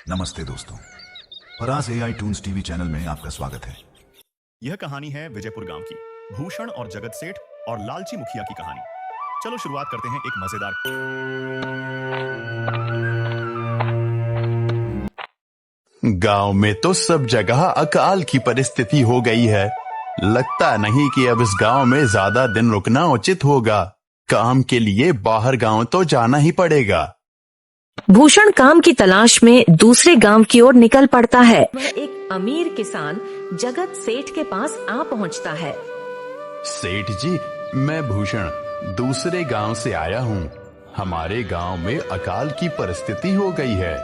नमस्ते दोस्तों, Faraz AI toons TV channel में आपका स्वागत है। यह कहानी है विजयपुर गांव की, भूषण और जगत सेठ और लालची मुखिया की कहानी। चलो शुरुआत करते हैं एक मजेदार। गांव में तो सब जगह अकाल की परिस्थिति हो गई है। लगता नहीं कि अब इस गांव में ज्यादा दिन रुकना उचित होगा। काम के लिए बाहर गांव तो जाना ही पड़ेगा। भूषण काम की तलाश में दूसरे गांव की ओर निकल पड़ता है। वह एक अमीर किसान जगत सेठ के पास आ पहुंचता है। सेठ जी, मैं भूषण दूसरे गांव से आया हूँ। हमारे गांव में अकाल की परिस्थिति हो गई है।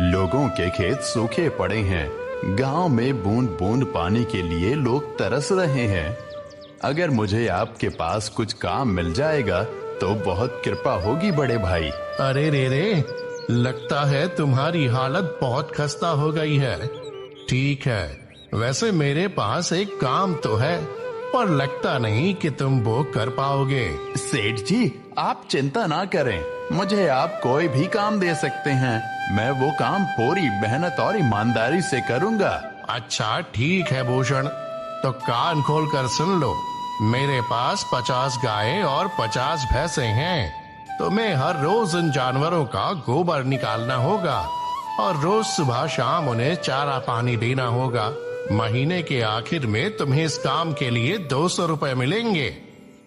लोगों के खेत सूखे पड़े हैं। गांव में बूंद बूंद पानी के लिए लोग तरस रहे हैं। अगर मुझे आपके पास कुछ काम मिल जाएगा तो बहुत कृपा होगी बड़े भाई। अरे रे, लगता है तुम्हारी हालत बहुत खस्ता हो गई है। ठीक है, वैसे मेरे पास एक काम तो है, पर लगता नहीं कि तुम वो कर पाओगे। सेठ जी, आप चिंता ना करें, मुझे आप कोई भी काम दे सकते हैं। मैं वो काम पूरी मेहनत और ईमानदारी से करूंगा। अच्छा ठीक है भूषण, तो कान खोल कर सुन लो। मेरे पास 50 गायें और 50 भैंसे हैं। तुम्हें हर रोज इन जानवरों का गोबर निकालना होगा और रोज सुबह शाम उन्हें चारा पानी देना होगा। महीने के आखिर में तुम्हें इस काम के लिए 200 रुपए मिलेंगे।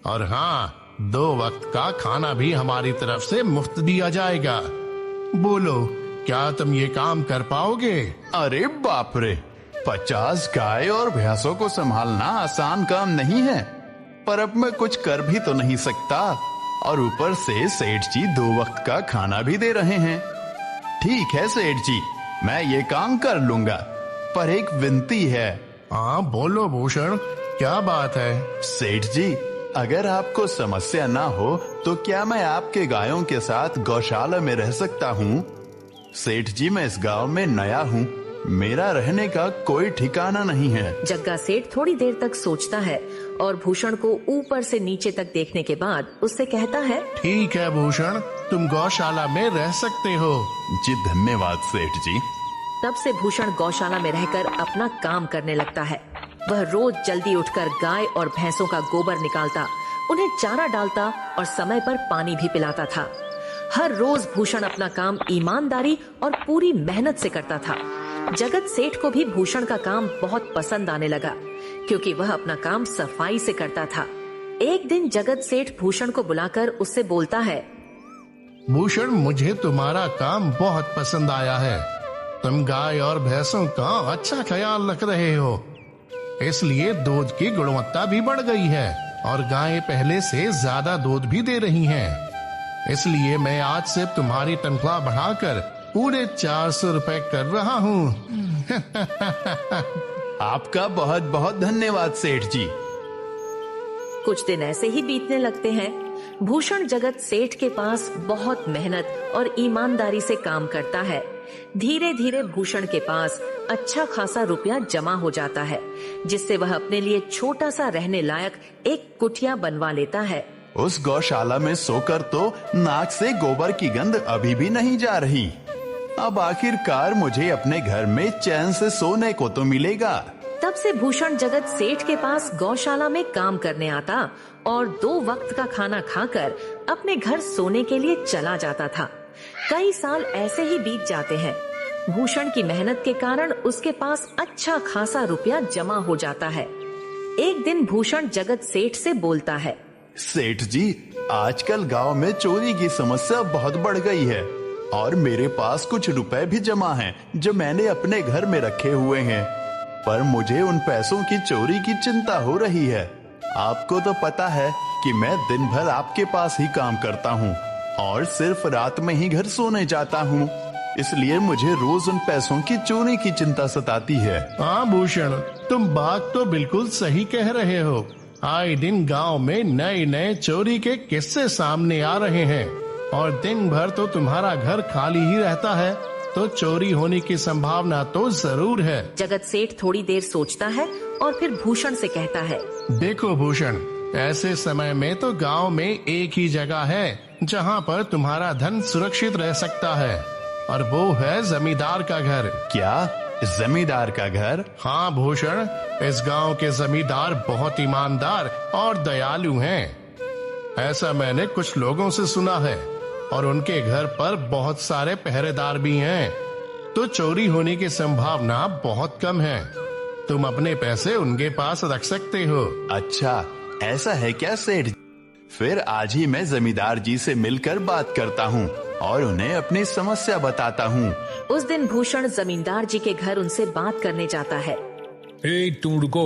और हाँ, 2 वक्त का खाना भी हमारी तरफ से मुफ्त दिया जाएगा। बोलो, क्या तुम ये काम कर पाओगे? अरे बाप रे, 50 गाय और भैंसों को संभालना आसान काम नहीं है। पर अब मैं कुछ कर भी तो नहीं सकता, और ऊपर से सेठ जी 2 वक्त का खाना भी दे रहे हैं। ठीक है सेठ जी, मैं ये काम कर लूंगा, पर एक विनती है। हाँ बोलो भूषण, क्या बात है? सेठ जी, अगर आपको समस्या ना हो तो क्या मैं आपके गायों के साथ गौशाला में रह सकता हूँ? सेठ जी, मैं इस गांव में नया हूँ, मेरा रहने का कोई ठिकाना नहीं है। जग्गा सेठ थोड़ी देर तक सोचता है और भूषण को ऊपर से नीचे तक देखने के बाद उससे कहता है, ठीक है भूषण, तुम गौशाला में रह सकते हो। जी धन्यवाद सेठ जी। तब से भूषण गौशाला में रहकर अपना काम करने लगता है। वह रोज जल्दी उठकर गाय और भैंसों का गोबर निकालता, उन्हें चारा डालता और समय पर पानी भी पिलाता था। हर रोज भूषण अपना काम ईमानदारी और पूरी मेहनत से करता था। जगत सेठ को भी भूषण का काम बहुत पसंद आने लगा, क्योंकि वह अपना काम सफाई से करता था। एक दिन जगत सेठ भूषण को बुलाकर उससे बोलता है, भूषण, मुझे तुम्हारा काम बहुत पसंद आया है। तुम गाय और भैंसों का अच्छा ख्याल रख रहे हो, इसलिए दूध की गुणवत्ता भी बढ़ गई है और गायें पहले से ज्यादा दूध भी दे रही हैं। इसलिए मैं आज से तुम्हारी तनख्वाह बढ़ाकर पूरे 400 रुपए कर रहा हूँ। आपका बहुत बहुत धन्यवाद सेठ जी। कुछ दिन ऐसे ही बीतने लगते हैं। भूषण जगत सेठ के पास बहुत मेहनत और ईमानदारी से काम करता है। धीरे धीरे भूषण के पास अच्छा खासा रुपया जमा हो जाता है, जिससे वह अपने लिए छोटा सा रहने लायक एक कुटिया बनवा लेता है। उस गौशाला में सोकर तो नाक से गोबर की गंध अभी भी नहीं जा रही। अब आखिरकार मुझे अपने घर में चैन से सोने को तो मिलेगा। तब से भूषण जगत सेठ के पास गौशाला में काम करने आता और 2 वक्त का खाना खाकर अपने घर सोने के लिए चला जाता था। कई साल ऐसे ही बीत जाते हैं। भूषण की मेहनत के कारण उसके पास अच्छा खासा रुपया जमा हो जाता है। एक दिन भूषण जगत सेठ से बोलता है, सेठ जी, आजकल गांव में चोरी की समस्या बहुत बढ़ गई है और मेरे पास कुछ रुपए भी जमा हैं जो मैंने अपने घर में रखे हुए हैं, पर मुझे उन पैसों की चोरी की चिंता हो रही है। आपको तो पता है कि मैं दिन भर आपके पास ही काम करता हूँ और सिर्फ रात में ही घर सोने जाता हूँ, इसलिए मुझे रोज उन पैसों की चोरी की चिंता सताती है। हाँ भूषण, तुम बात तो बिल्कुल सही कह रहे हो। आए दिन गांव में नए नए चोरी के किस्से सामने आ रहे हैं और दिन भर तो तुम्हारा घर खाली ही रहता है, तो चोरी होने की संभावना तो जरूर है। जगत सेठ थोड़ी देर सोचता है और फिर भूषण से कहता है, देखो भूषण, ऐसे समय में तो गांव में एक ही जगह है जहां पर तुम्हारा धन सुरक्षित रह सकता है और वो है जमींदार का घर। क्या जमींदार का घर? हाँ भूषण, इस गांव के जमींदार बहुत ईमानदार और दयालु हैं। ऐसा मैंने कुछ लोगों से सुना है और उनके घर पर बहुत सारे पहरेदार भी हैं, तो चोरी होने की संभावना बहुत कम है। तुम अपने पैसे उनके पास रख सकते हो। अच्छा, ऐसा है क्या सेठ? फिर आज ही मैं जमींदार जी से मिलकर बात करता हूँ और उन्हें अपनी समस्या बताता हूँ। उस दिन भूषण जमींदार जी के घर उनसे बात करने जाता है। तुम रुको,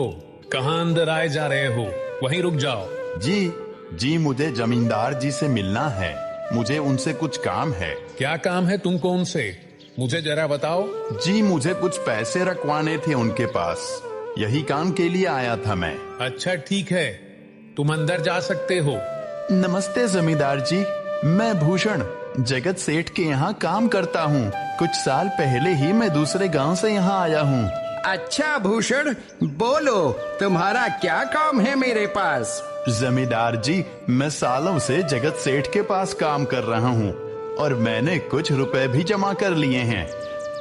कहाँ अंदर आए जा रहे हो? वहीं रुक जाओ। जी, मुझे जमींदार जी से मिलना है। मुझे उनसे कुछ काम है। क्या काम है तुमको उनसे? मुझे जरा बताओ। जी, मुझे कुछ पैसे रखवाने थे उनके पास, यही काम के लिए आया था मैं। अच्छा ठीक है, तुम अंदर जा सकते हो। नमस्ते जमींदार जी, मैं भूषण जगत सेठ के यहाँ काम करता हूँ। कुछ साल पहले ही मैं दूसरे गांव से यहाँ आया हूँ। अच्छा भूषण, बोलो तुम्हारा क्या काम है मेरे पास? जमींदार जी, मैं सालों से जगत सेठ के पास काम कर रहा हूँ और मैंने कुछ रुपए भी जमा कर लिए हैं।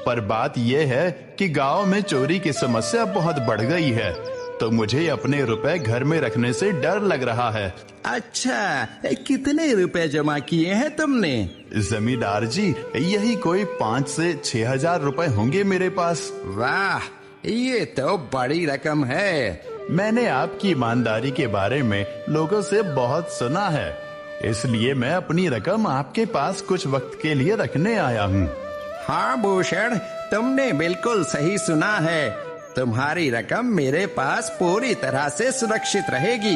पर बात यह है कि गांव में चोरी की समस्या बहुत बढ़ गई है, तो मुझे अपने रुपए घर में रखने से डर लग रहा है। अच्छा, कितने रुपए जमा किए हैं तुमने? जमींदार जी, यही कोई 5 से 6 हजार रुपए होंगे मेरे पास। वाह, ये तो बड़ी रकम है। मैंने आपकी ईमानदारी के बारे में लोगों से बहुत सुना है, इसलिए मैं अपनी रकम आपके पास कुछ वक्त के लिए रखने आया हूँ। हाँ भूषण, तुमने बिल्कुल सही सुना है। तुम्हारी रकम मेरे पास पूरी तरह से सुरक्षित रहेगी।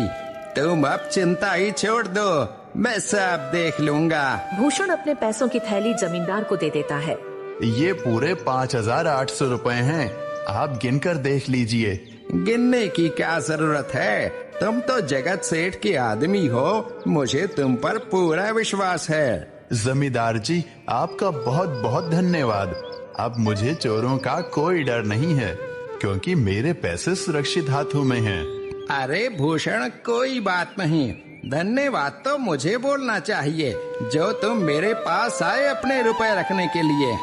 तुम अब चिंता ही छोड़ दो, मैं सब देख लूंगा। भूषण अपने पैसों की थैली जमींदार को दे देता है। ये पूरे 5,800 रुपए हैं, आप गिनकर देख लीजिए। गिनने की क्या जरूरत है? तुम तो जगत सेठ के आदमी हो, मुझे तुम पर पूरा विश्वास है। जमींदार जी, आपका बहुत बहुत धन्यवाद। अब मुझे चोरों का कोई डर नहीं है, क्योंकि मेरे पैसे सुरक्षित हाथों में हैं। अरे भूषण, कोई बात नहीं, धन्यवाद तो मुझे बोलना चाहिए, जो तुम मेरे पास आए अपने रुपए रखने के लिए।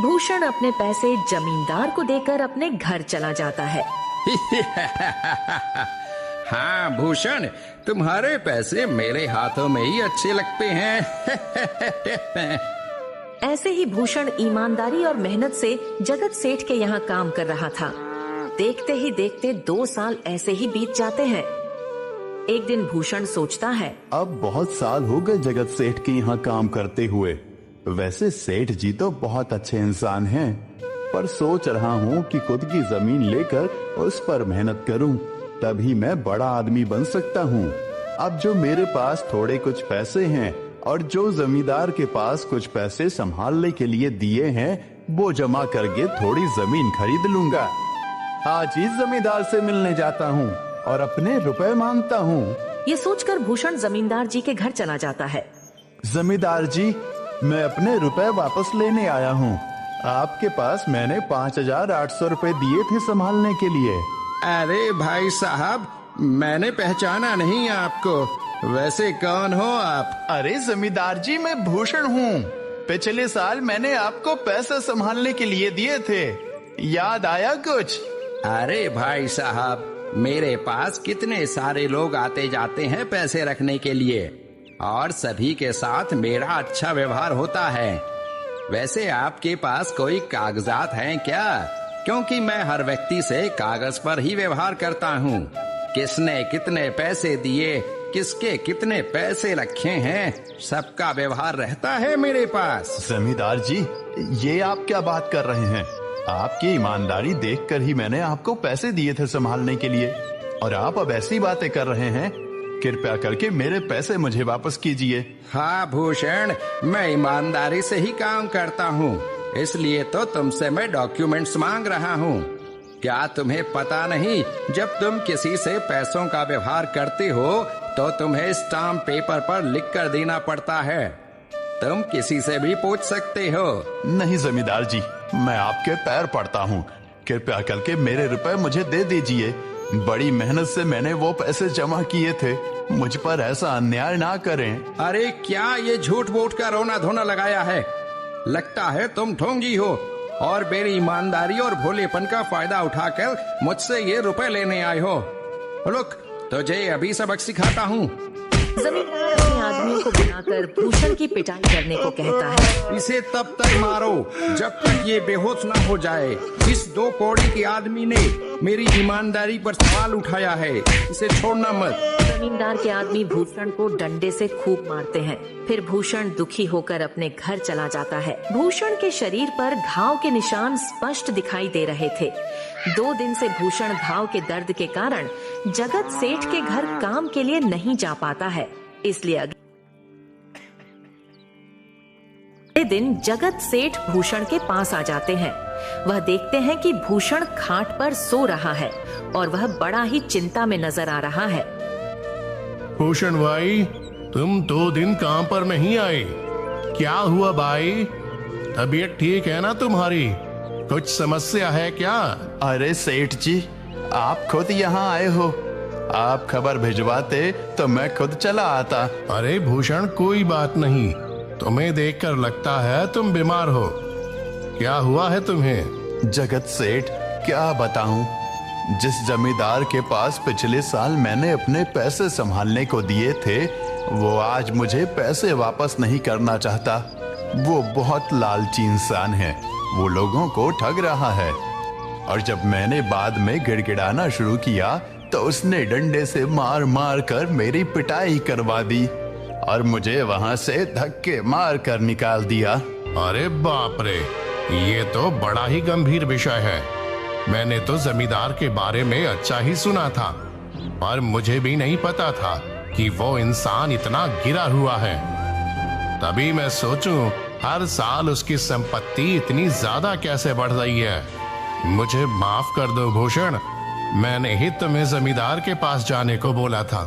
भूषण अपने पैसे जमींदार को देकर अपने घर चला जाता है। हाँ भूषण, तुम्हारे पैसे मेरे हाथों में ही अच्छे लगते हैं। ऐसे ही भूषण ईमानदारी और मेहनत से जगत सेठ के यहाँ काम कर रहा था। देखते ही देखते 2 साल ऐसे ही बीत जाते हैं। एक दिन भूषण सोचता है, अब बहुत साल हो गए जगत सेठ के यहाँ काम करते हुए। वैसे सेठ जी तो बहुत अच्छे इंसान हैं, पर सोच रहा हूँ कि खुद की जमीन लेकर उस पर मेहनत करूँ, तभी मैं बड़ा आदमी बन सकता हूँ। अब जो मेरे पास थोड़े कुछ पैसे हैं और जो जमींदार के पास कुछ पैसे संभालने के लिए दिए हैं, वो जमा करके थोड़ी जमीन खरीद लूंगा। आज ही जमींदार से मिलने जाता हूँ और अपने रुपए मांगता हूँ। ये सोचकर भूषण जमींदार जी के घर चला जाता है। जमींदार जी, मैं अपने रुपए वापस लेने आया हूँ। आपके पास मैंने 5,800 रुपए दिए थे संभालने के लिए। अरे भाई साहब, मैंने पहचाना नहीं आपको, वैसे कौन हो आप? अरे जमींदार जी, मैं भूषण हूँ। पिछले साल मैंने आपको पैसे संभालने के लिए दिए थे, याद आया कुछ? अरे भाई साहब, मेरे पास कितने सारे लोग आते जाते हैं पैसे रखने के लिए, और सभी के साथ मेरा अच्छा व्यवहार होता है। वैसे आपके पास कोई कागजात हैं क्या? क्योंकि मैं हर व्यक्ति से कागज पर ही व्यवहार करता हूँ। किसने कितने पैसे दिए, किसके कितने पैसे रखे हैं, सबका व्यवहार रहता है मेरे पास। जमींदार जी, ये आप क्या बात कर रहे हैं? आपकी ईमानदारी देखकर ही मैंने आपको पैसे दिए थे संभालने के लिए, और आप अब ऐसी बातें कर रहे हैं। कृपया करके मेरे पैसे मुझे वापस कीजिए। हाँ भूषण, मैं ईमानदारी से ही काम करता हूँ, इसलिए तो तुमसे मैं डॉक्यूमेंट्स मांग रहा हूँ। क्या तुम्हें पता नहीं, जब तुम किसी से पैसों का व्यवहार करते हो तो तुम्हें स्टाम्प पेपर पर लिख कर देना पड़ता है। तुम किसी से भी पूछ सकते हो। नहीं जमींदार जी, मैं आपके पैर पड़ता हूँ, कृपया करके मेरे रुपए मुझे दे दीजिए। बड़ी मेहनत से मैंने वो पैसे जमा किए थे, मुझ पर ऐसा अन्याय ना करें। अरे क्या ये झूठ मूठ का रोना धोना लगाया है? लगता है तुम ढोंगी हो और मेरी ईमानदारी और भोलेपन का फायदा उठाकर मुझसे ये रुपए लेने आए हो। रुक, तुझे अभी सबक सिखाता हूँ। जमींदार अपने आदमियों को बुलाकर भूषण की पिटाई करने को कहता है। इसे तब तक मारो जब तक ये बेहोश ना हो जाए। इस 2 कौड़ी के आदमी ने मेरी ईमानदारी पर सवाल उठाया है, इसे छोड़ना मत। जमींदार के आदमी भूषण को डंडे से खूब मारते हैं। फिर भूषण दुखी होकर अपने घर चला जाता है। भूषण के शरीर पर घाव के निशान स्पष्ट दिखाई दे रहे थे। 2 दिन से भूषण घाव के दर्द के कारण जगत सेठ के घर काम के लिए नहीं जा पाता है। इसलिए अगले दिन जगत सेठ भूषण के पास आ जाते हैं। वह देखते हैं कि भूषण खाट पर सो रहा है और वह बड़ा ही चिंता में नजर आ रहा है। भूषण भाई, तुम 2 दिन काम पर नहीं आए, क्या हुआ भाई? तबीयत ठीक है ना तुम्हारी? कुछ समस्या है क्या? अरे सेठ जी, आप खुद यहाँ आए हो। आप खबर भिजवाते तो मैं खुद चला आता। अरे भूषण, कोई बात नहीं, तुम्हें देखकर लगता है तुम बीमार हो। क्या हुआ है तुम्हें? जगत सेठ, क्या बताऊं, जिस जमींदार के पास पिछले साल मैंने अपने पैसे संभालने को दिए थे, वो आज मुझे पैसे वापस नहीं करना चाहता। वो बहुत लालची इंसान है, वो लोगों को ठग रहा है। और जब मैंने बाद में गिड़गिड़ाना शुरू किया तो उसने डंडे से मार मार कर मेरी पिटाई करवा दी और मुझे वहां से धक्के मार कर निकाल दिया। अरे बाप रे, ये तो बड़ा ही गंभीर विषय है। मैंने तो जमींदार के बारे में अच्छा ही सुना था, पर मुझे भी नहीं पता था कि वो इंसान इतना गिरा हुआ है। तभी मैं सोचूं, हर साल उसकी संपत्ति इतनी ज्यादा कैसे बढ़ रही है। मुझे माफ कर दो भूषण, मैंने ही तुम्हें जमींदार के पास जाने को बोला था।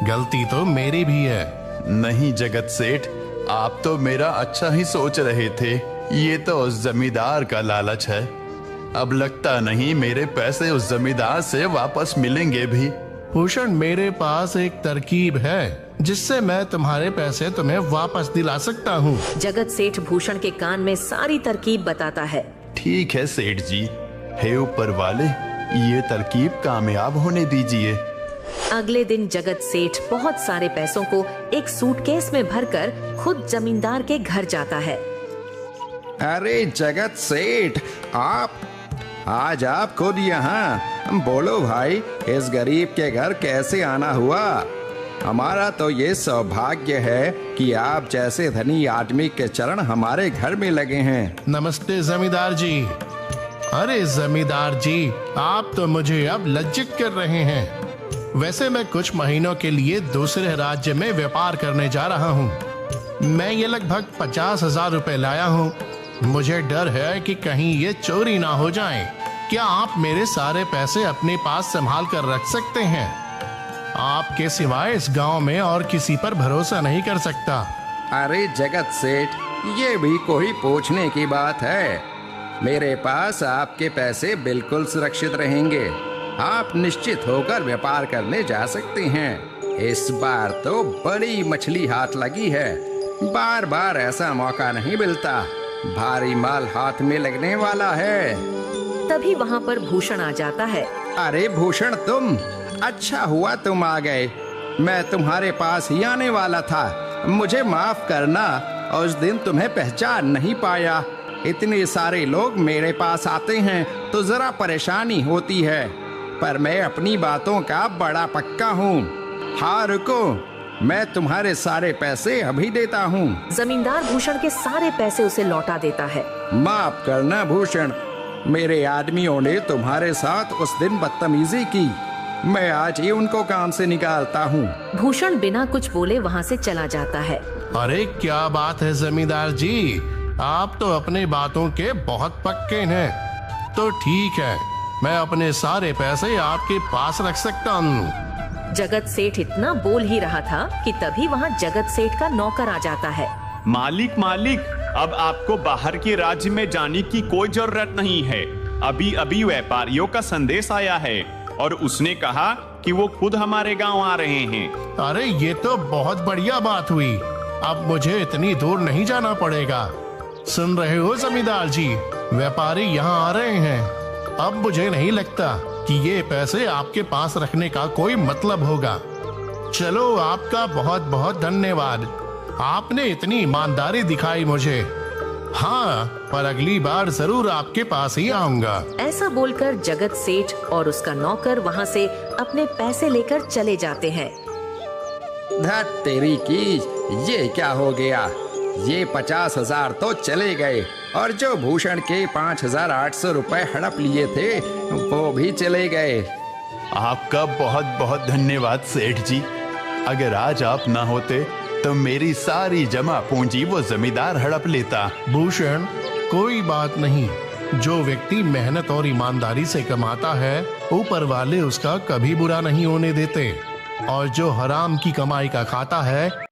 गलती तो मेरी भी है। नहीं जगत सेठ, आप तो मेरा अच्छा ही सोच रहे थे। ये तो उस जमींदार का लालच है। अब लगता नहीं मेरे पैसे उस जमींदार से वापस मिलेंगे भी। भूषण, मेरे पास एक तरकीब है जिससे मैं तुम्हारे पैसे तुम्हें वापस दिला सकता हूँ। जगत सेठ भूषण के कान में सारी तरकीब बताता है। ठीक है सेठ जी, हे ऊपर वाले, ये तरकीब कामयाब होने दीजिए। अगले दिन जगत सेठ बहुत सारे पैसों को एक सूटकेस में भरकर खुद जमींदार के घर जाता है। अरे जगत सेठ, आज आप खुद यहाँ? बोलो भाई, इस गरीब के घर कैसे आना हुआ? हमारा तो ये सौभाग्य है कि आप जैसे धनी आदमी के चरण हमारे घर में लगे हैं। नमस्ते जमींदार जी। अरे जमींदार जी, आप तो मुझे अब लज्जित कर रहे हैं। वैसे मैं कुछ महीनों के लिए दूसरे राज्य में व्यापार करने जा रहा हूँ। मैं ये लगभग 50,000 रुपए लाया हूँ। मुझे डर है कि कहीं ये चोरी ना हो जाए। क्या आप मेरे सारे पैसे अपने पास संभाल कर रख सकते हैं? आपके सिवाय इस गांव में और किसी पर भरोसा नहीं कर सकता। अरे जगत सेठ, ये भी कोई पूछने की बात है? मेरे पास आपके पैसे बिल्कुल सुरक्षित रहेंगे। आप निश्चित होकर व्यापार करने जा सकते हैं। इस बार तो बड़ी मछली हाथ लगी है। बार बार ऐसा मौका नहीं मिलता। भारी माल हाथ में लगने वाला है। तभी वहाँ पर भूषण आ जाता है। अरे भूषण, तुम? अच्छा हुआ तुम आ गए। मैं तुम्हारे पास ही आने वाला था। मुझे माफ करना, उस दिन तुम्हें पहचान नहीं पाया। इतने सारे लोग मेरे पास आते हैं तो जरा परेशानी होती है, पर मैं अपनी बातों का बड़ा पक्का हूँ। हाँ रुको, मैं तुम्हारे सारे पैसे अभी देता हूँ। जमींदार भूषण के सारे पैसे उसे लौटा देता है। माफ करना भूषण, मेरे आदमियों ने तुम्हारे साथ उस दिन बदतमीजी की। मैं आज ही उनको काम से निकालता हूँ। भूषण बिना कुछ बोले वहाँ से चला जाता है। अरे क्या बात है जमींदार जी, आप तो अपनी बातों के बहुत पक्के हैं। तो ठीक है, मैं अपने सारे पैसे आपके पास रख सकता हूँ। जगत सेठ इतना बोल ही रहा था कि तभी वहाँ जगत सेठ का नौकर आ जाता है। मालिक, अब आपको बाहर के राज्य में जाने की कोई जरूरत नहीं है। अभी अभी व्यापारियों का संदेश आया है और उसने कहा कि वो खुद हमारे गांव आ रहे हैं। अरे ये तो बहुत बढ़िया बात हुई। अब मुझे इतनी दूर नहीं जाना पड़ेगा। सुन रहे हो जमींदार जी, व्यापारी यहाँ आ रहे हैं। अब मुझे नहीं लगता कि ये पैसे आपके पास रखने का कोई मतलब होगा। चलो, आपका बहुत बहुत धन्यवाद, आपने इतनी ईमानदारी दिखाई मुझे। हाँ, पर अगली बार जरूर आपके पास ही आऊंगा। ऐसा बोलकर जगत सेठ और उसका नौकर वहाँ से अपने पैसे लेकर चले जाते हैं। धत तेरी की, ये क्या हो गया? ये 50,000 तो चले गए और जो भूषण के 5,800 रुपए हड़प लिए थे वो भी चले गए। आपका बहुत बहुत धन्यवाद सेठ जी। अगर आज आप ना होते तो मेरी सारी जमा पूंजी वो जमींदार हड़प लेता। भूषण, कोई बात नहीं। जो व्यक्ति मेहनत और ईमानदारी से कमाता है, ऊपर वाले उसका कभी बुरा नहीं होने देते, और जो हराम की कमाई का खाता है